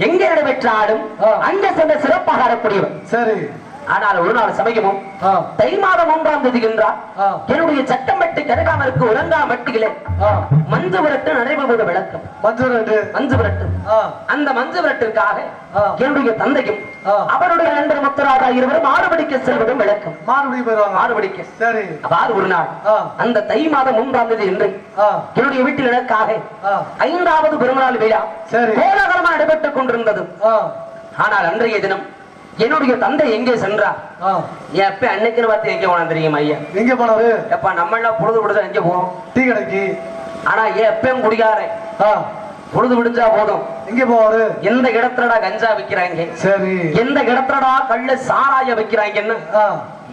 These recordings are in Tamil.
எங்க நடைபெற்றாலும் அங்க சென்ற சிறப்பாக ஆடக்கூடியவர். சரி. ஆனால் ஒரு நாள் சமயமும் தை மாதம் 3ஆம் தேதி என்றார் என்னுடைய சட்டமட்டு கருகாமருக்கு உறங்காமட்டிகளே மஞ்சு விரட்டு நடைபெறுவது விளக்கம். மஞ்சு விரட்டு அந்த மஞ்சு விரட்டிற்காக என்னுடைய தந்தையும் அவருடைய நண்பர் முத்துராஜா இருவரும் மாறுபடிக்க செல்வதும் விளக்கம். மாறுபடிக்க. சரி. அவ்வாறு ஒரு நாள் அந்த தை மாதம் 3ஆம் தேதி என்று என்னுடைய வீட்டில் எனக்காக 5வது பெருநாள் விழா கோலாகலமாக நடைபெற்றுக் கொண்டிருந்தது. ஆனால் அன்றைய தினம் என்னுடைய தந்தை எங்கே சென்றார்? எப்ப அன்னைக்குன்னு பார்த்து எங்க போனா தெரியுமா ஐயா? எங்க போனாரு? எப்ப நம்ம எல்லாம் பொழுது விடுதா எங்க போவோம்? டீ கடைக்கு. ஆனா எப்பயும் குடியாரே பொழுது விடுஞ்சா போதும் எங்க போவாரு? எந்த இடத்துலடா கஞ்சா விக்கிறாங்க, சரி, எந்த இடத்துலடா கள்ள சாராய விக்கிறாங்கன்னு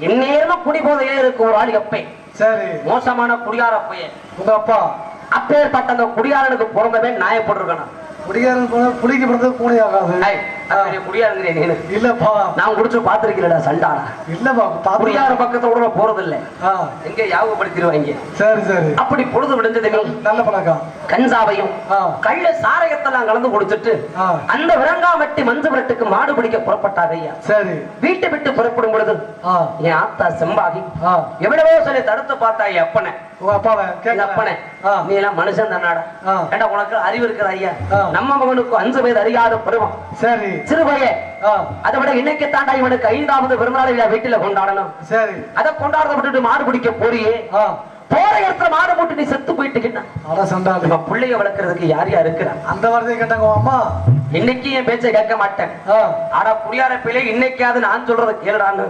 எந்நேரமும் குடி போதையே இருக்கு ஒரு ஆள் எப்ப. சரி. மோசமான குடியார பையன் உங்க அப்பா. அப்பேற்பட்ட அந்த குடியாரனுக்கு பிறந்தவன் நாயப்பட்டிருக்கணும். குடியாரன் குடிக்க பிறந்தது பூனை ஆகாது. குடியாருங்கிறேன் இல்லப்பா, நான் குடிச்சு பாத்திருக்கீங்களா சண்டானா? இல்லப்பா, குடியார பக்கத்தோட போறது இல்ல, எங்க யாபகப்படுத்திடுவாங்க. சரி சரி. அப்படி பொழுது விடுஞ்சது நல்ல பழக்கம். கஞ்சாவையும் கள்ள சாராயத்தெல்லாம் கலந்து குடிச்சிட்டு அந்த விரங்காமட்டி மஞ்சு விரட்டுக்கு மாடு பிடிக்க புறப்பட்டாங்க ஐயா. சரி. வீட்டை விட்டு புறப்படும் பொழுது என் ஆத்தா செம்பாகி எவ்வளவோ சொல்லி தடுத்து பார்த்தா அப்பனே அப்பனே நீ எல்லாம் மனுஷன் தானாடா, ஏண்டா உனக்கு அறிவு இருக்கிற ஐயா, நம்ம மகனுக்கு 5 வயது அறியாத பருவம். சரி. சிறுபைய அதை விட இன்னைக்கு தாண்டா இவனுக்கு 5வது பிறந்தநாள் வீட்டுல கொண்டாடணும். சரி. அதை கொண்டாட விட்டுட்டு மாடு பிடிக்க போறியே, போற இடத்துல மாடு போட்டு நீ செத்து போயிட்டு பிள்ளைய வளர்க்கறதுக்கு யார் யார் இருக்கிறா? அந்த வார்த்தையை கேட்டாங்க அம்மா. இன்னைக்கு என் பேச்சை கேட்க மாட்டேன். ஆனா குடியார பிள்ளை இன்னைக்காவது நான் சொல்றதை கேளுடான்னு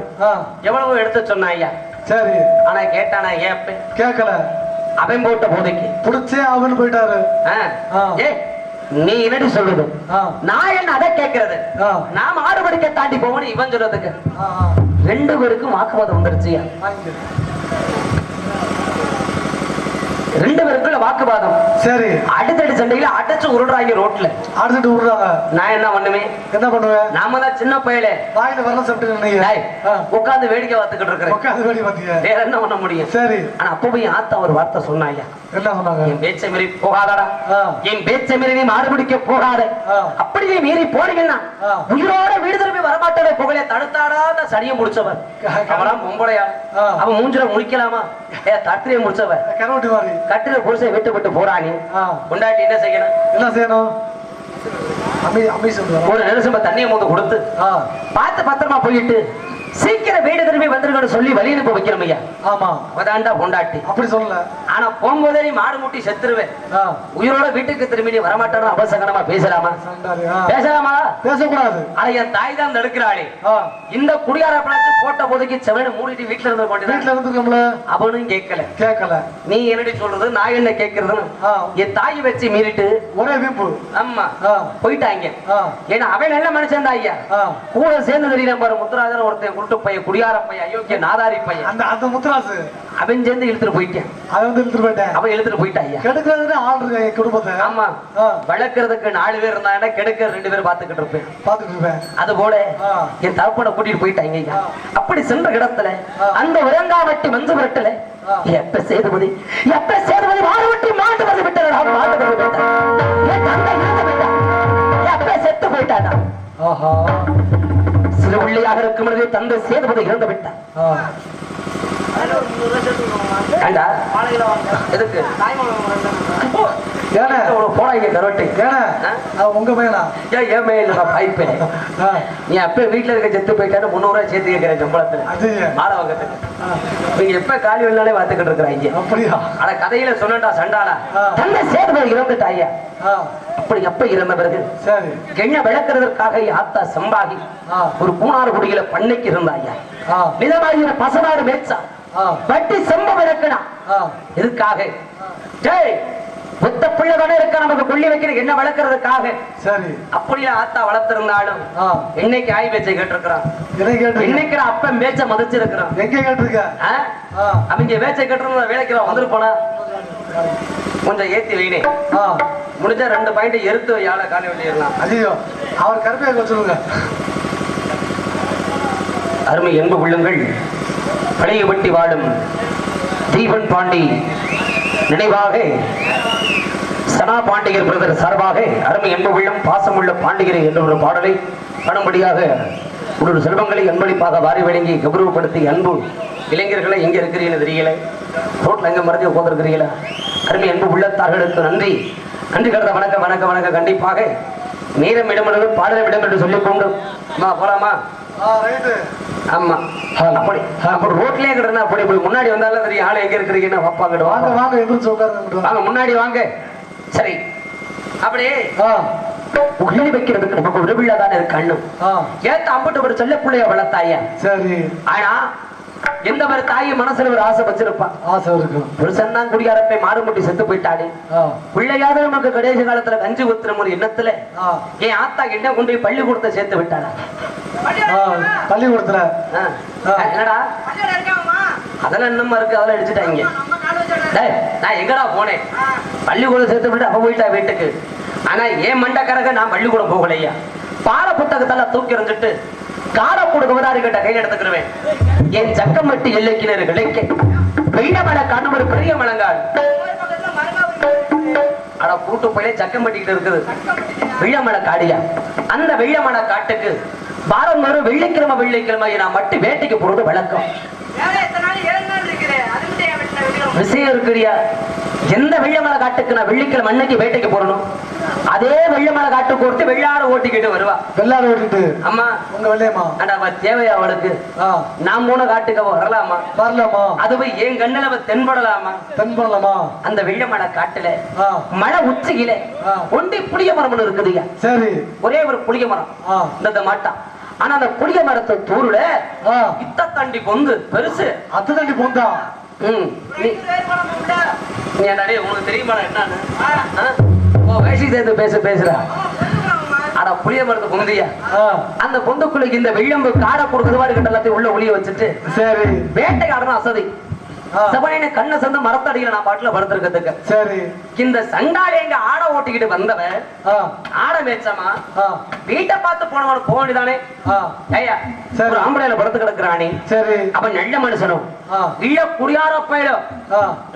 எவ்வளவு எடுத்து சொன்ன ஐயா. சரி. ஆனா கேட்டானா? ஏன் கேட்கல. அவன் போட்ட போதைக்கு புடிச்சே அவன் போயிட்டாரு. நீ என்னடி சொல்லுது? நான் என்ன அதை கேட்கறது? நான் மாடுபடிக்க தாண்டி போவனு இவன் சொல்றதுக்கு 2 பேருக்கும் வாக்குவாதம் வந்துருச்சியா? 2 பேருக்குள்ள வாக்குவாதம். சரி. அடுத்தடி சண்டையில அடைச்சு உருடுறாங்க ரோட்ல. அடுத்து உருடுறாங்க. நான் என்ன பண்ணுவேன்? என்ன பண்ணுவேன்? நாம தான் சின்ன பையல வாயில வரல சாப்பிட்டு உட்காந்து வேடிக்கை பார்த்துக்கிட்டு இருக்கிறேன். உட்காந்து வேடிக்கை பார்த்தியா? வேற என்ன பண்ண முடியும்? சரி. ஆனா அப்ப போய் ஆத்தா ஒரு வார்த்தை சொன்னாயா. என்ன சொன்னாங்க? என் பேச்சை மீறி போகாதடா, என் பேச்சை மீறி நீ மாறுபிடிக்க போகாத, அப்படியே மீறி போனீங்கன்னா உயிரோட வீடு திரும்பி வரமாட்டாட புகழை தடுத்தாடா. அந்த சனியை முடிச்சவன் அவனா பொம்பளையா, அவன் மூஞ்சில முடிக்கலாமா? தட்டிலே முடிச்சவன் கரோட்டி மாதிரி கட்டில புருஷை விட்டு விட்டு போறானே, கொண்டாட்டி என்ன செய்யணும்? என்ன செய்யணும்? ஒரு நெருசம்ப தண்ணியை மூந்து கொடுத்து பார்த்து பத்திரமா போயிட்டு சீக்கிரம் வீடு திரும்பி வந்துருக்கணும் சொல்லி வழி அனுப்ப வைக்கிறோம் ஐயா. ஆமா, அதான்டா பொண்டாட்டி. அப்படி சொல்லல. ஆனா போகும்போதே நீ மாடு மூட்டி செத்துருவேன், உயிரோட வீட்டுக்கு திரும்பி நீ வரமாட்டானு அபசகனமா பேசலாமா? பேசலாமா? பேசக்கூடாது. ஆனா என் தாய் தான் தடுக்கிறாளே. இந்த குடியார பிளாச்சு போட்ட போதைக்கு செவன மூடிட்டு வீட்டுல இருந்து கொண்டு வீட்டுல இருந்துக்கோம்ல. அவனும் கேட்கல. நீ என்னடி சொல்றது, நான் என்ன கேட்கறதுன்னு என் தாயை வச்சு மீறிட்டு ஒரே வீப்பு. ஆமா, போயிட்டாங்க. ஏன்னா அவன் நல்ல மனுஷன் தான் ஐயா. கூட சேர்ந்து தெரியல பாரு முத்துராஜன் ஒருத்தன் குடியார பையன், அயோக்கிய நாதாரி பையன். அந்த முத்துராசு அவன் சேர்ந்து இழுத்துட்டு போயிட்டேன். அவன் இழுத்துட்டு போயிட்டான். கெடுக்கிறது ஆள் இருக்கு குடும்பத்தை. ஆமா, வளர்க்கறதுக்கு 4 பேர் இருந்தாங்கன்னா கெடுக்க 2 பேர் பாத்துக்கிட்டு இருப்பேன். அது போல என் தகப்பனை கூட்டிட்டு போயிட்டாங்க. அப்படி சென்ற இடத்துல அந்த விரங்காவட்டி மஞ்சு விரட்டல எப்ப சேதுபதி வாழவட்டி மாட்டு வந்து விட்டார். எப்ப செத்து போயிட்டானா? சிறு பிள்ளையாக இருக்கும் பொழுது தந்தை சேதுபதி இறந்து விட்டார். வீட்டுல இருக்க செத்து போயிட்டாரு 300 ரூபாய் சேர்த்து கேட்கிறேன் சம்பளத்துல. நீங்க எப்ப காலி வெள்ளாலே பாத்துக்கிட்டு இருக்கிறாங்க. அப்படியா? ஆனா கதையில சொன்னா சண்டாளா தந்தை சேதுபதி இறந்துட்டாயா. அப்படி எப்ப இறந்த பிறகு என்ன விளக்குறதற்காக ஆத்தா சம்பாகி ஒரு பூனாறு குடியில பண்ணைக்கு இருந்தாயா. மிதமாகிற பசனாறு மேய்ச்சா வட்டி செம்ப விளக்குனா இதுக்காக புத்த பிள்ளை தானே இருக்க நமக்கு கொள்ளி வைக்கிற என்ன வளர்க்கறதுக்காக. சரி. அப்படியே ஆத்தா வளர்த்திருந்தாலும் இன்னைக்கு ஆய் பேச்சை கேட்டிருக்கிறான். இன்னைக்கு அப்பன் பேச்சை மதிச்சிருக்கிறான். எங்க கேட்டிருக்க? அவங்க பேச்சை கேட்டு வேலைக்கு வந்துருப்போனா கொஞ்சம் ஏத்தி வைனே. முடிஞ்சா 2 பாயிண்ட் எருத்து யாழ காண வேண்டியலாம். ஐயோ, அவர் கருப்பையை சொல்லுங்க. அருமை என்பு உள்ளங்கள் பழையபட்டி வாடும் தீபன் பாண்டி நினைவாக சனா பாண்டியர் பிரதர் சார்பாக அருமை என்பு உள்ளம் பாசமுள்ள பாண்டியரை என்ற ஒரு பாடலை படும்படியாக ஒரு செல்வங்களை அன்பளிப்பாக வாரி வழங்கி கௌரவப்படுத்தி அன்பு இளைஞர்களை எங்க இருக்கிறீங்களா தெரியல, ரோட்ல எங்க மறைஞ்சு உட்கார்ந்துருக்கிறீங்களா? அருமை அன்பு உள்ளத்தார்களுக்கு நன்றி நன்றி கடந்த வணக்கம் வணக்கம் வணக்கம். கண்டிப்பாக நேரம் இடமளவு பாடலை விடம் என்று சொல்லிக் கொண்டு போலாமா? ஆமா, அப்படி அப்படி ரோட்லயே கிடனா அப்படி இப்படி முன்னாடி வந்தாலும் தெரியும் ஆளு எங்க இருக்கிறீங்கன்னா பாப்பாங்க. வாங்க வாங்க, எதிர்த்து உட்காருங்க, வாங்க முன்னாடி வாங்க. சரி, அப்படியே உள்ள வைக்கிறதுக்கு நமக்கு உறவில்லா தானே இருக்கு. அண்ணும் ஏத்த அம்பட்டு ஒரு சொல்ல பிள்ளைய வளர்த்தாயா? சரி. ஆனா எந்த மாதிரி தாய் மனசுல ஒரு ஆசை வச்சிருப்பான். ஆசை இருக்கும். புருஷன் தான் குடியாரப்பை மாறுமுட்டி செத்து போயிட்டானே, பிள்ளையாவது நமக்கு கடைசி காலத்துல கஞ்சி ஊத்துற ஒரு எண்ணத்துல என் ஆத்தா என்ன கொண்டு போய் பள்ளிக்கூடத்தை சேர்த்து விட்டாளா? பள்ளிக்கூடத்துல என்னடா அதெல்லாம் என்னமா இருக்கு, அதெல்லாம் அடிச்சுட்டாங்க. நான் எங்கடா போனேன், பள்ளிக்கூடம் சேர்த்து விட்டு அப்ப போயிட்டா வீட்டுக்கு. ஆனா ஏன் மண்டக்கரக நான் பள்ளிக்கூடம் போகலையா, பாட புத்தகத்தெல்லாம் தூக்கி எறிஞ்சிட்டு கார கொடுக்குவதாரு கிட்ட கை எடுத்துக்கிறேன். என் சக்கமட்டி எல்லைக்கிணறு கிடைக்க வெள்ளமலை காணும் ஒரு பெரிய மலங்காடு அட கூட்டு போய் சக்கமட்டிக்கிட்டு இருக்குது வெள்ளமலை காடியா. அந்த வெள்ளமலை காட்டுக்கு வாரம் ஒரு வெள்ளிக்கிழமை நான் மட்டும் வேட்டைக்கு போறது வழக்கம். விஷயம் இருக்குறியா, எந்த வெள்ளமலை காட்டுக்கு நான் வெள்ளிக்கிழமை அன்னைக்கு வேட்டைக்கு போறணும், அதே வெள்ளமலை காட்டுக்கு ஒருத்தி வெள்ளாட ஓட்டிக்கிட்டு வருவா. வெள்ளாட ஓட்டிட்டு அம்மா உங்க வெள்ளையம்மா அண்டா தேவையா அவளுக்கு? நான் போன காட்டுக்கு வரலாமா? வரலாமா? அது போய் என் கண்ணுல தென்படலாமா? தென்படலாமா? அந்த வெள்ளமலை காட்டுல மழை உச்சியில ஒண்டி புளிய மரம் இருக்குதுயா. சரி, ஒரே ஒரு புளிய மரம் இந்த மாட்டான். ஆனா அந்த புளிய மரத்தை தூருல இத்த தண்டி பொந்து பெருசு, அத்து தண்டி பொந்தா. நீ நிறைய உனக்கு தெரியுமா என்னன்னு வயசு சேர்த்து பேசுறா. ஆனா புளிய மரத்து பொந்தியா, அந்த பொந்துக்குள்ளைக்கு இந்த வெள்ளம்பு காடை கொடுக்குற மாதிரி கிட்ட எல்லாத்தையும் உள்ள ஒளிய வச்சுட்டு சரி வேட்டைக்காரன் அசதி சபையின கண்ணை சந்து மரத்தடியில நான் பாட்டுல படுத்திருக்கிறதுக்கு. சரி, இந்த சண்டாளி எங்க ஆடை ஓட்டிக்கிட்டு வந்தவன் ஆடை மேய்ச்சாமா வீட்டை பார்த்து போனவன போக வேண்டியதானே? ஐயா ஒரு ஆம்பளையில படுத்து கிடக்குறானே. சரி, அவன் நல்ல மனுஷனும் இல்ல குடியார போயிடும்.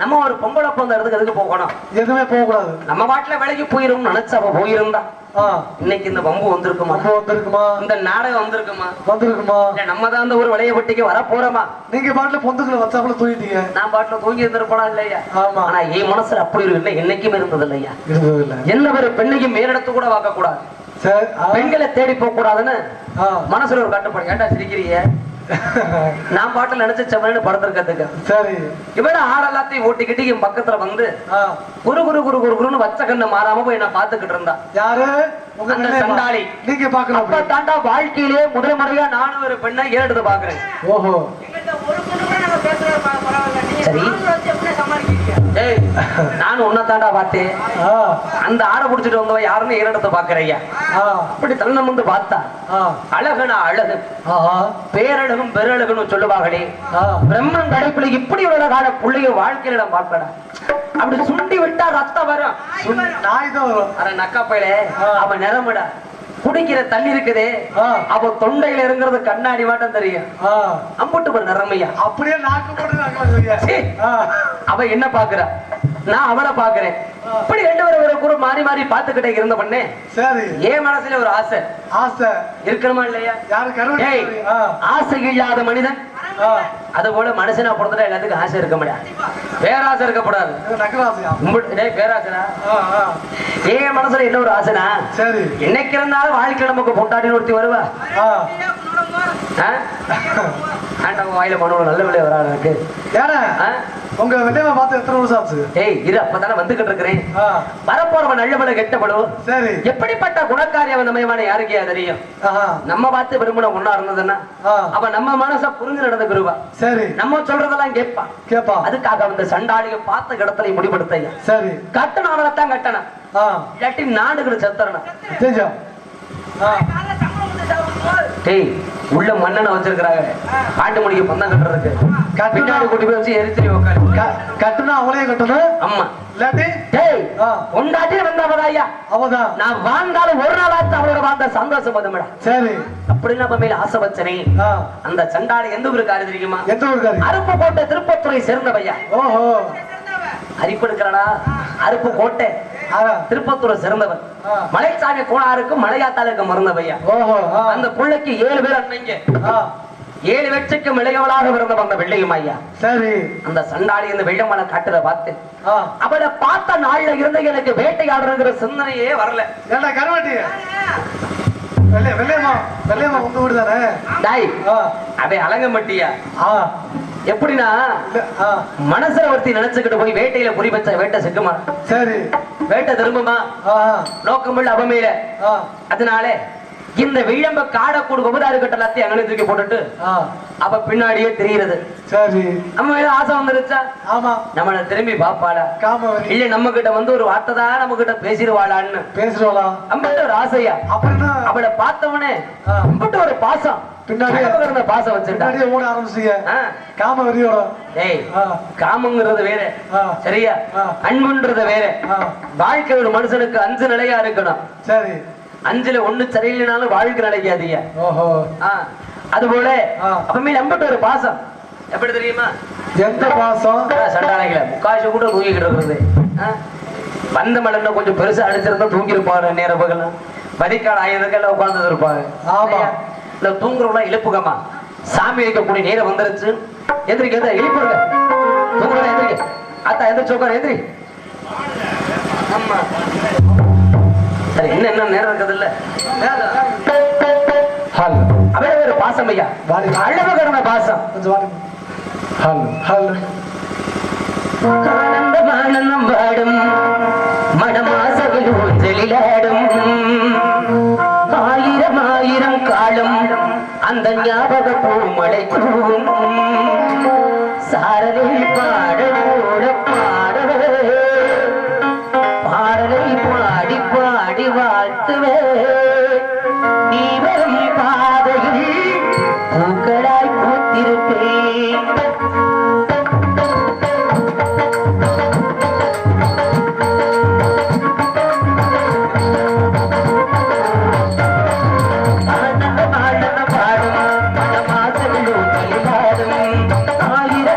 நம்ம ஒரு பொம்பளை பொந்த இடத்துக்கு எதுக்கு போகணும்? எதுவுமே போக கூடாது. நம்ம பாட்டுல விலைக்கு போயிரும் நினைச்ச அவ போயிருந்தா இன்னைக்கு இந்த பம்பு வந்திருக்குமா? வந்திருக்குமா? இந்த நாடகம் வந்திருக்குமா? வந்திருக்குமா? நம்ம தான் அந்த ஒரு விளைய பட்டிக்கு வர போறோமா? நீங்க பாட்டுல பொந்துக்குள்ள வச்சாப்புல தூங்கிட்டீங்க, நான் பாட்டுல தூங்கி இருந்திருப்பா இல்லையா? ஆமா. ஆனா என் மனசுல அப்படி இல்லை, என்னைக்குமே இருந்தது இல்லையா? இருந்தது இல்ல. எந்த ஒரு பெண்ணையும் மேலிடத்து கூட வாக்க கூடாது, பெண்களை தேடி போக கூடாதுன்னு மனசுல ஒரு கட்டுப்பாடு. ஏன்டா சிரிக்கிறீங்க? நான் பாட்டில் நினைச்ச செவனு படுத்திருக்கிறதுக்கு. சரி, இவட ஆள் எல்லாத்தையும் ஓட்டிக்கிட்டு என் பக்கத்துல வந்து குரு குரு குரு குரு குருன்னு வச்ச கண்ணு மாறாம போய் என்ன பாத்துக்கிட்டு இருந்தா. யாரு? அந்த சண்டாளி. நீங்க பாக்கணும். அப்ப தாண்டா வாழ்க்கையிலே முதல் முறையா நானும் ஒரு பெண்ணை ஏறெடுத்து பாக்குறேன். ஓஹோ, சரி. நானும் உன்ன தாண்டா பார்த்தேன். அந்த ஆடை புடிச்சிட்டு வந்தவ யாருன்னு ஏறெடுத்து பாக்குறையா. அப்படி தன்னை வந்து பார்த்தா அழகுனா அழகு, பேரழகும் பெருழகுன்னு சொல்லுவாங்களே. பிரம்மன் கடைப்பிள்ளை இப்படி ஒரு கால பிள்ளைய வாழ்க்கையில பார்க்கடா. அப்படி சுண்டி விட்டா ரத்தம் வரும். நக்கா பையில அவன் நிறமுடா குடிக்கிற தண்ணி இருக்குதே, அவ தொண்டையில இருக்கிறது கண்ணாடி மாட்டம் தெரியும். அம்புட்டு ஒரு நிறமையா அப்படியே நாக்கு போட்டு அவ என்ன பாக்குறா, நான் அவளை பாக்குறேன். இப்படி ரெண்டு பேரும் ஒரு மாறி மாறி பாத்துக்கிட்டே இருந்த பண்ணே. சரி, ஏன் மனசுல ஒரு ஆசை ஆசை இருக்கணுமா இல்லையா? ஆசை இல்லாத மனிதன் அது போல மனுஷனா பொறுத்தா எல்லாத்துக்கும் ஆசை இருக்க முடியாது, பேராசை இருக்கக்கூடாது. பேராசைனா ஏன் மனசுல என்ன ஒரு ஆசைனா, சரி என்னைக்கு இருந்தாலும் வாழ்க்கை நமக்கு பொண்டாட்டி ஒருத்தி வருவா. வாயில மனோட நல்ல விளைய வராது எனக்கு. உங்க விளையாம பார்த்து எத்தனை வருஷம் ஆச்சு? ஏய் இரு, அப்பதானே வந்துகிட்டு இருக்கிறேன். வரப்போறவன் நல்ல விலை கெட்டப்படும். சரி, எப்படிப்பட்ட குணக்காரி அவன் நம்மயமான யாருக்கே தெரியும். நம்ம பார்த்து விரும்பின ஒண்ணா இருந்ததுன்னா அவன் நம்ம மனச புரிஞ்சு நடந்துக்கிருவா. சரி, நம்ம சொல்றதெல்லாம் கேட்பா. அதுக்காக அந்த சண்டாளியை பார்த்த இடத்துல முடிவெடுத்த. சரி, கட்டணம் அவளைத்தான் கட்டணும், இல்லாட்டி நாடுகளை செத்தரணும். உள்ள மண்ணெண்ண வச்சிருக்காங்க காட்டு முடிக்க பந்தம் கட்டுறதுக்கு. பின்னாடி கூட்டி போய் வச்சு எரிச்சலி உட்காந்து கட்டுனா அவளையே கட்டணும். ஆமா, இல்லாட்டி பொண்டாட்டி வந்தாவதாயா அவதான். நான் வாழ்ந்தாலும் ஒரு நாளாச்சு அவளோட வாழ்ந்த சந்தோஷம் அது மேடம். சரி, அப்படின்னு நம்ம மேல ஆசை வச்சனே. அந்த சண்டாளி எந்த ஊருக்காரு தெரியுமா? எந்த ஊருக்காரு? அருப்பு கோட்டை திருப்பத்துறை சேர்ந்தவையா. ஓஹோ, அரிப்பு எடுக்கிறானா? அருப்பு கோட்டை திருப்பத்தூரை சிறந்தவன். மலைச்சாமி கோளாறுக்கும் மலையாத்தாளுக்கு மறந்தவையா. அந்த பிள்ளைக்கு 7 பேர் அன்னைங்க 7 வெற்றிக்கு இளையவளாக பிறந்த வந்த வெள்ளையும் ஐயா. சரி, அந்த சண்டாளி இந்த வெள்ளமலை காட்டுற பார்த்து அவளை பார்த்த நாள்ல இருந்து எனக்கு வேட்டையாடுறங்கிற சிந்தனையே வரல. ஏண்டா கருவாட்டி வெள்ளையம்மா வெள்ளையம்மா உங்க வீடு தானே? டாய் அவன் அலங்கம்பட்டியா? எப்படின்னா மனசுல ஒருத்தி நினைச்சுக்கிட்டு போய் வேட்டையில குறி வச்ச வேட்டை செக்குமா. சரி, வேட்டை திரும்புமா நோக்கமுள்ள அவமையில. அதனால இந்த விளம்ப காடை கூடு விபதாறு கட்ட எல்லாத்தையும் அங்கே தூக்கி போட்டுட்டு அப்ப பின்னாடியே தெரிகிறது. சரி, நம்ம ஆசை வந்துருச்சா? ஆமா, நம்மள திரும்பி பாப்பாளா இல்ல நம்ம கிட்ட வந்து ஒரு வார்த்தை தான் நம்ம கிட்ட பேசிடுவாளான்னு பேசுவாளா அம்பிட்டு ஒரு ஆசையா. அப்படின்னா அவளை பார்த்தவனே அம்பிட்டு ஒரு பாசம் பின்னாடி பாசம் வச்சிருக்காங்க ஓட ஆரம்பிச்சீங்க. காம வெறியோட டேய் காமங்கிறது வேற சரியா, அன்புன்றது வேற. வாழ்க்கை ஒரு மனுஷனுக்கு 5 நிலையா இருக்கணும். சரி, 5ல 1 சரியில்லைனாலும் வாழ்க்கை நிலைக்காதீங்க. ஓஹோ, அது போல அப்பமே நம்பிட்டு ஒரு பாசம். எப்படி தெரியுமா? எந்த பாசம்? சண்டாளைகளை முக்காசு கூட தூங்கிக்கிட்டு இருக்கிறது. வந்த மலர்ல கொஞ்சம் பெருசா அடிச்சிருந்தா தூங்கி இருப்பாங்க. நேரம் பகலாம் வரிக்காடு ஆயுதங்கள்ல உட்கார்ந்து இருப்பாங்க. ஆமா, இல்ல தூங்குறவங்களா இழுப்புகமா சாமி வைக்கக்கூடிய நேரம் வந்துருச்சு. எந்திரிக்க எந்த இழுப்புங்க தூங்குறா எந்திரிக்க. அத்தா எந்திரிச்சு உட்கார எந்திரி. ஆமா சரி, என்ன நேரம் இருக்குது இல்ல. அவரே ஒரு பாசம் ஐயா, அழகரண பாசம். ஆனந்தம் ஆனந்தம் பாடும் மனமாசவில் ஊஞ்சலிலாடும் 1000 காலம் அந்த ஞாபக பூமலை தூவும் சாரலில் பாடலோட பாடலே பாடலை பாடி பாடி வாழ்த்துவே நீ வரும் பாதையில் பூக்களாய் பூத்திருப்பேன்.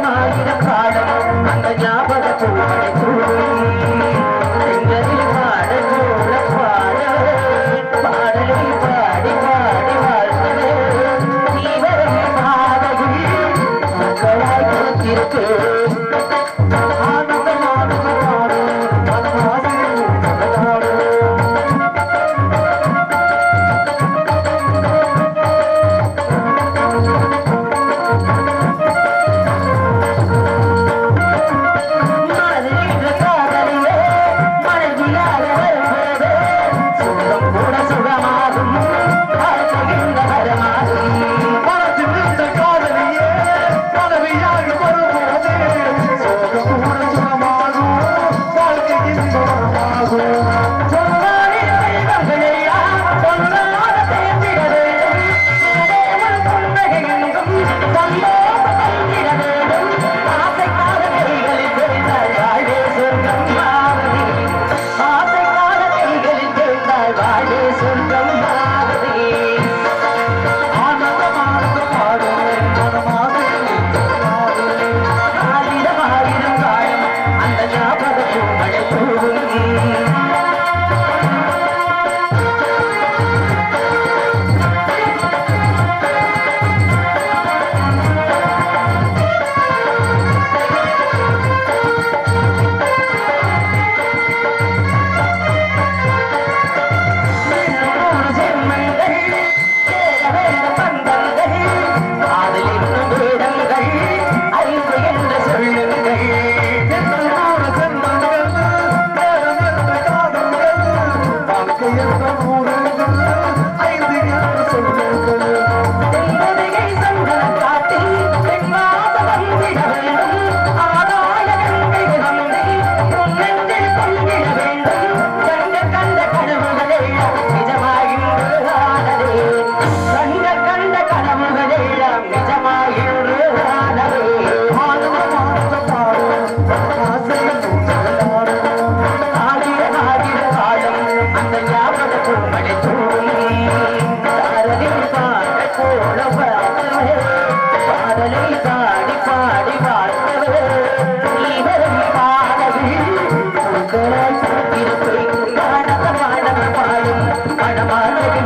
ஆயிரம் காலம் அந்த ஞாபக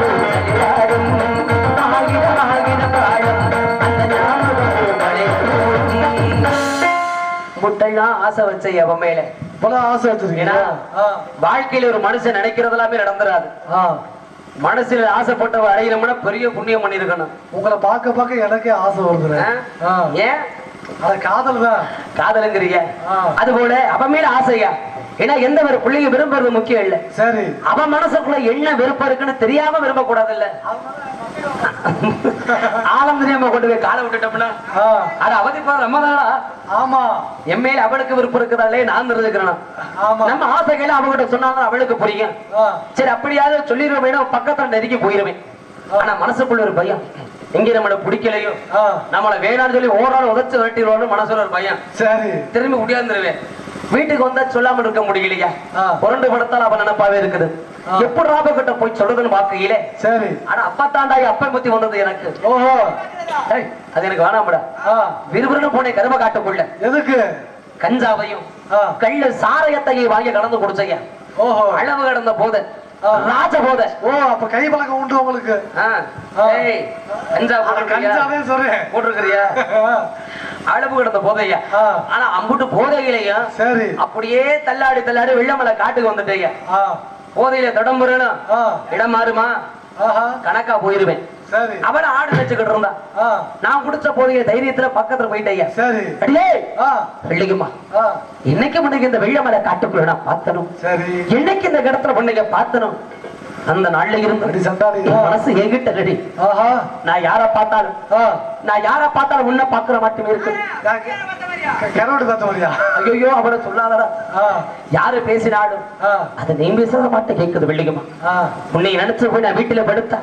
பூசலியாடும் ஆகிட ஆகிட காலம் அந்த ஞாபகம் முட்டைதான் ஆசை வச்ச எவன் மேல பல ஆசை வச்சிருக்கீங்க. வாழ்க்கையில ஒரு மனுஷன் நினைக்கிறது எல்லாமே நடந்துராது. மனசுல ஆசைப்பட்டவ அடையணும்னா பெரிய புண்ணியம் பண்ணிருக்கணும். உங்களை பார்க்க பார்க்க எனக்கே ஆசை வருது. ஏன் காதல் தான் காதலுங்கிறீங்க. அது போல அவன் மேல ஆசையா? ஏன்னா எந்த ஒரு பிள்ளைங்க விரும்புறது முக்கியம் இல்ல. சரி, அவன் மனசுக்குள்ள என்ன விருப்பம் இருக்குன்னு தெரியாம விரும்ப கூடாது இல்ல. ஆழம் தெரியாம கொண்டு போய் காலை விட்டுட்டோம்னா அது அவதிப்பா நம்ம தானா? ஆமா, எம்மையில அவளுக்கு விருப்பம் இருக்குதாலே நான் தெரிஞ்சுக்கிறேன். நம்ம ஆசைகளை அவகிட்ட சொன்னாலும் அவளுக்கு புரியும். சரி, அப்படியாவது சொல்லிடுவேன், பக்கத்துல நெருங்கி போயிருவேன். ஆனா மனசுக்குள்ள ஒரு பயம், எங்க நம்மள பிடிக்கலையோ நம்மள வேணான்னு சொல்லி ஓராள் உதச்சு வெட்டிடுவோம்னு மனசுல ஒரு பயம். சரி, திரும்பி முடியாந்துருவேன். வீட்டுக்கு வந்தா சொல்லாம இருக்க முடியலையா? புரண்டு படுத்தாலும் அவன் நினைப்பாவே இருக்குது. எப்படி ராபகிட்ட போய் சொல்றதுன்னு பாக்கையில சரி, ஆனா அப்பா தாண்டாய் அப்பை பத்தி வந்தது எனக்கு. ஓஹோ, அது எனக்கு வேணாம்டா. விறுவிறுன்னு போனேன் கரும காட்டுக்குள்ள. எதுக்கு? கஞ்சாவையும் கள்ள சாராயத்தையும் வாங்கி கலந்து குடிச்சையா. ஓஹோ, அளவு கடந்த போத ராஜ போத. ஓ, அப்ப கை பழக்கம் உண்டு உங்களுக்கு. கஞ்சாவே சொல்றேன் போட்டிருக்கிறியா? அளவு கிடந்த போதையா. ஆனா அம்புட்டு போதையிலையும் சரி அப்படியே தள்ளாடி தள்ளாடி வெள்ளமலை காட்டுக்கு வந்துட்டேங்க. போதையில தொடம்புறணும் இடம் மாறுமா? கணக்கா போயிருவேன். அவள ஆடு நினைச்சுக்கிட்டு இருந்தா நான் குடிச்ச போதைய தைரியத்துல பக்கத்துல போயிட்டேயா. சரி, அடியே வெள்ளிக்குமா, இன்னைக்கு முன்னைக்கு இந்த வெள்ளமலை காட்டுக்குள்ள நான் பார்த்தனும். சரி, என்னைக்கு இந்த இடத்துல பொண்ணுங்க பார்த்தனும் அந்த நாள்ல இருந்து மனசு என்கிட்ட ரெடி. நான் யார பார்த்தாலும் உன்ன பாக்குற மட்டுமே இருக்கு. ஐயோ, அவட சொல்லாதடா. யாரு பேசினாலும் அது நீ பேசுறத மட்டும் கேக்குது. வெள்ளிக்குமா, உன்னை நினைச்சு போய் நான் வீட்டுல படுத்தா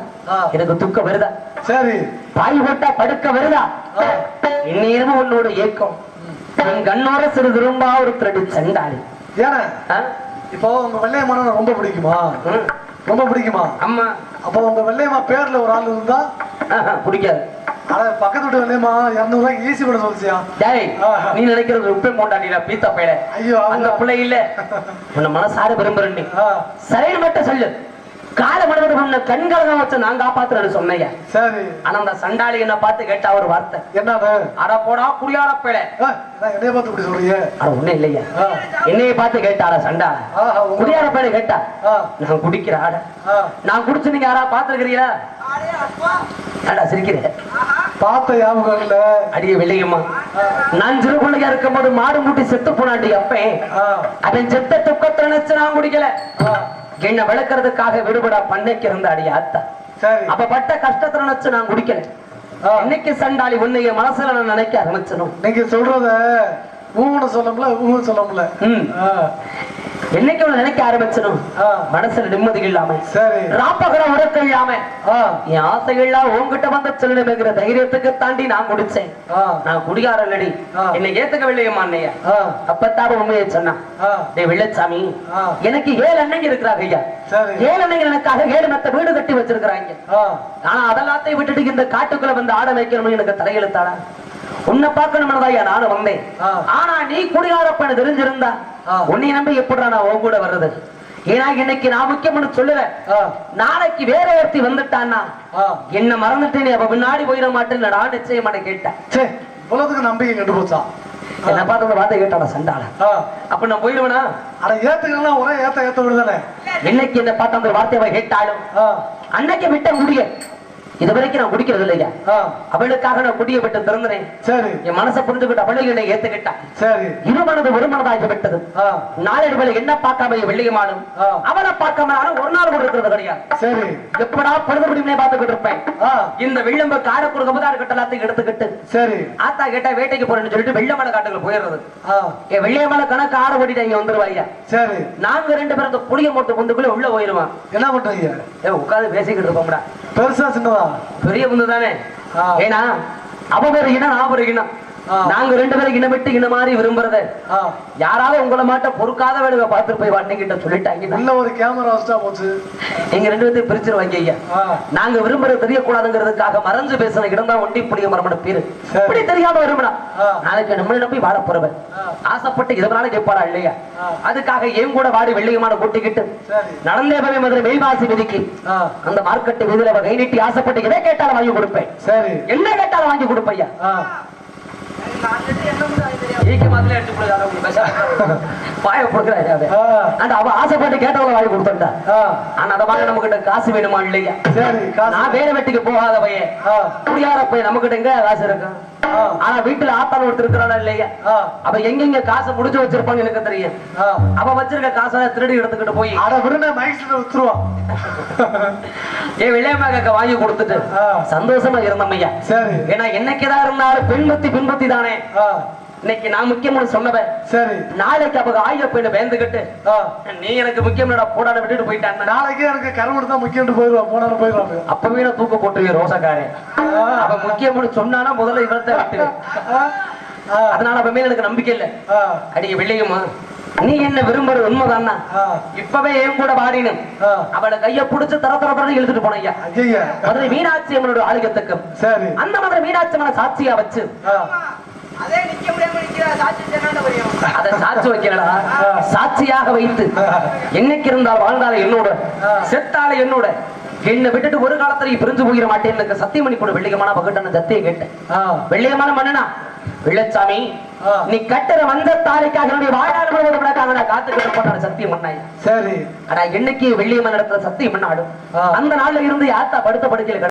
எனக்கு துக்கம் வருதா? சரி, பாய் போட்டா படுக்க வருதா? இந்நேரமும் உன்னோட ஏக்கம் என் கண்ணோட சிறு திரும்பா ஒரு திருடி சண்டாளி. ஏன்னா இப்போ உங்க வெள்ளையம்மா ரொம்ப பிடிக்குமா? ரொம்ப பிடிக்குமா? ஆமா. அப்போ உங்க வெள்ளையம்மா பேர்ல ஒரு ஆள் இருந்தா பிடிக்காது. பக்கத்து வீட்டு வெள்ளையம்மா 200 ரூபாய்க்கு ஈஸி கூட சொல்லிச்சியா? நீ நினைக்கிறது உப்பே போண்டாடிடா பீத்தா பையல. ஐயோ, அந்த பிள்ளை இல்ல. உன்னை மனசார விரும்புறேன். சரி மட்டும் சொல்லு. கால மனது கண்களை வச்சு நான் காப்பாத்துறேன்னு சொன்னையா. சரி, ஆனா அந்த சண்டாளி என்ன பார்த்து கேட்டா ஒரு வார்த்தை. என்னது? அட போடா குடியார பேட. என்னைய பார்த்து இப்படி சொல்றீங்க? அட ஒண்ணு இல்லையா, என்னைய பார்த்து கேட்டாரா சண்டாள? குடியார பேட கேட்டா நான் குடிக்கிற ஆட நான் குடிச்சு நீங்க யாரா பாத்துருக்கிறீங்களா? சிரிக்கிறேன் பார்த்த ஞாபகம் இல்ல. அடிய வெள்ளையம்மா, நான் சிறு பிள்ளையா இருக்கும் போது மாடு மூட்டி செத்து போனாண்டி அப்பேன். அவன் செத்த துக்கத்தை நினைச்சு நான் குடிக்கல. என்ன விளக்குறதுக்காக விடுபடா பண்ணைக்கு இருந்த அடி ஆத்தா. அப்ப பட்ட கஷ்டத்தை நினைச்சு நான் குடிக்கல. இன்னைக்கு சண்டாளி உன்னைய மனசுல நான் நினைக்க ஆரம்பிச்சனும். நீங்க சொல்றத ஊன்னு சொல்லமுல ஊன்னு சொல்லமுல. என்னைக்கு நினைக்க ஆரம்பிச்சனும் மனசுல நிம்மதி இல்லாம ராப்பகர உறக்க இல்லாம என் ஆசைகள்லாம் உங்ககிட்ட வந்து சொல்லணுங்கிற தைரியத்துக்கு தாண்டி நான் குடிச்சேன். நான் குடிகாரல்லடி, என்னை ஏத்துக்கவில்லையம்மா அண்ணையா. அப்பத்தாவ உண்மையை சொன்னா, டே வெள்ளச்சாமி, எனக்கு 7 அண்ணங்க இருக்கிறாங்க ஐயா. 7 அண்ணங்க எனக்காக 7 மெத்த வீடு கட்டி வச்சிருக்கிறாங்க. ஆனா அதெல்லாத்தையும் விட்டுட்டு இந்த காட்டுக்குள்ள வந்து ஆட வைக்கணும்னு எனக்கு தலையெழுத்தாடா. உன்னை பார்க்கணும்னு நானும் வந்தேன். ஆனா நீ குடிகாரப்பன்னு தெரிஞ்சிருந்தா உன்னை நம்பி எப்படா நான் உன் கூட வர்றது? ஏன்னா இன்னைக்கு நான் முக்கியம்னு சொல்லுவேன். நாளைக்கு வேற ஒருத்தி வந்துட்டான்னா என்ன மறந்துட்டேன், அப்ப முன்னாடி போயிட மாட்டேன் நான் நிச்சயமான கேட்டேன். இவ்வளவுக்கு நம்பிக்கை கண்டு போச்சா? என்ன பார்த்து வார்த்தை கேட்டான சண்டாள. அப்ப நான் போயிடுவேனா? அட ஏத்துக்கலாம், ஒரே ஏத்த விடுதானே. என்னைக்கு என்ன பார்த்து அந்த வார்த்தையை கேட்டாலும் அன்னைக்கு விட்ட முடிய இது வரைக்கும் நான் குடிக்கிறது இல்லையா. அவளுக்காக நான் குடிய விட்டு திறந்தேன். சரி, என் மனசை புரிஞ்சுக்கிட்டு அவளை என்னை ஏத்துக்கிட்டான். சரி, இரு மனது ஒரு மனதாகி விட்டது. நாளை என்ன பார்க்காம வெள்ளியமானும் அவனை பார்க்காம ஒரு நாள் கூட இருக்கிறது கிடையாது. சரி, எப்படா பொழுது முடியுமே பார்த்துக்கிட்டு இருப்பேன். இந்த வெள்ளம்ப காடக்குறு கபதார் கட்ட எல்லாத்தையும் எடுத்துக்கிட்டு சரி ஆத்தா கேட்டா வேட்டைக்கு போறேன்னு சொல்லிட்டு வெள்ளமலை காட்டுக்குள்ள போயிடுறது. என் வெள்ளியமலை கணக்கு ஆட ஓடிட்டு இங்க வந்துருவாய்யா. சரி, நாங்க 2 பேரும் அந்த புளிய மூட்டை முந்துக்குள்ள உள்ள போயிருவான். என்ன பண்றீங்க? உட்காந்து பேசிக்கிட்டு இருப்போம்டா. பெருசா சின்னதா? பெரிய புந்து தானே. ஏன்னா அவ ஒரு இனம் நான் ஒரு இனம். நாங்க ரெண்டு பேரும் இனமிட்டு இன மாதிரி விரும்புறத யாராவது உங்களை மாட்ட பொறுக்காத வேலையை பார்த்துட்டு போய் வாட்டிக்கிட்ட சொல்லிட்டாங்க. நல்ல ஒரு கேமரா வச்சா போச்சு. நீங்க ரெண்டு பேரும் பிரிச்சிருவாங்க ஐயா. நாங்க விரும்புறது தெரியக்கூடாதுங்கிறதுக்காக மறைஞ்சு பேசின இடம் தான் ஒண்டி புடிய மரமன பேரு. இப்படி தெரியாம விரும்பினா நாளைக்கு நம்மள நம்பி வாழ போறவன் ஆசைப்பட்டு இதனால கேட்பாரா இல்லையா? அதுக்காக ஏன் கூட வாடி வெள்ளையமான கூட்டிக்கிட்டு நடந்தே போய் மதுரை மெய்வாசி விதிக்கு அந்த மார்க்கெட்டு வீதியில கை நீட்டி ஆசைப்பட்டு எதை கேட்டாலும் வாங்கி கொடுப்பேன். சரி, என்ன கேட்டாலும் வாங்கி கொடுப்பையா. அவ ஆசைப்பட்டு கேட்டவங்க வாங்கி கொடுத்தா. ஆனா அதை வாங்க நம்ம கிட்ட காசு வேணுமா இல்லையா? நான் வேலை வெட்டிக்கு போகாத பையன், முடியாத பையன், நம்ம கிட்ட எங்க காசு இருக்கு? ஆனா வீட்டுல ஆத்தான ஒருத்தர் இருக்கிறானா இல்லையா? அவ எங்க காசை முடிச்சு வச்சிருப்பான்னு எனக்கு தெரியும். அவ வச்சிருக்க காசை திருடி எடுத்துக்கிட்டு போய் ஏன் வெள்ளையம்மா வாங்கி கொடுத்துட்டு சந்தோஷமா இருந்தம்மையா. சரி, ஏன்னா என்னைக்குதான் இருந்தாலும் பெண்பத்தி பின்பத்தி தானே. இன்னைக்கு நான் முக்கியம்னு சொன்னவன் சரி, நாளைக்கு அவங்க ஆயுத போயிட்டு பயந்துகிட்டு நீ எனக்கு முக்கியம் போடாத விட்டுட்டு போயிட்டான். நாளைக்கு எனக்கு கருவடு தான் முக்கியம் போயிடுவான், போனாலும் போயிடுவாங்க. அப்பவே நான் தூக்க போட்டுருவேன் ரோசக்காரன். அவ முக்கியம்னு சொன்னானா முதல்ல இவரத்தை விட்டு. அதனால அவ மேல எனக்கு நம்பிக்கை இல்லை. அடிக்க வெள்ளையுமா, நீ என்ன விரும்புறது உண்மைதானா? இப்பவே என் கூட வாடினு அவளை கைய புடிச்சு தர தர தர இழுத்துட்டு போனையா. மதுரை மீனாட்சி அம்மனோட ஆளுகத்துக்கும் சரி, அந்த மதுரை மீனாட்சி அம்மனை சாட்சியா வச்சு அதை சாட்சி வைக்கிறடா. சாட்சியாக வைத்து என்னைக்கு இருந்தால் வாழ்ந்தால என்னோட, செத்தால என்னோட, என்னை விட்டுட்டு ஒரு காலத்துல பிரிஞ்சு போயிட மாட்டேன் சத்தியமணி கூட வெள்ளியமான பகட்டான சத்திய கேட்டேன். வெள்ளியமான மன்னனா வெள்ளச்சாமி, நீ கட்டுற வந்த தாலிக்காக வாழ்நாள் காத்துக்கிட்டு சத்தியம் பண்ணாய். சரி, ஆனா என்னைக்கு வெள்ளியம்மன் இடத்துல சத்தியம் பண்ணாடும் அந்த நாள்ல இருந்து யாத்தா படுத்த படுக்கையில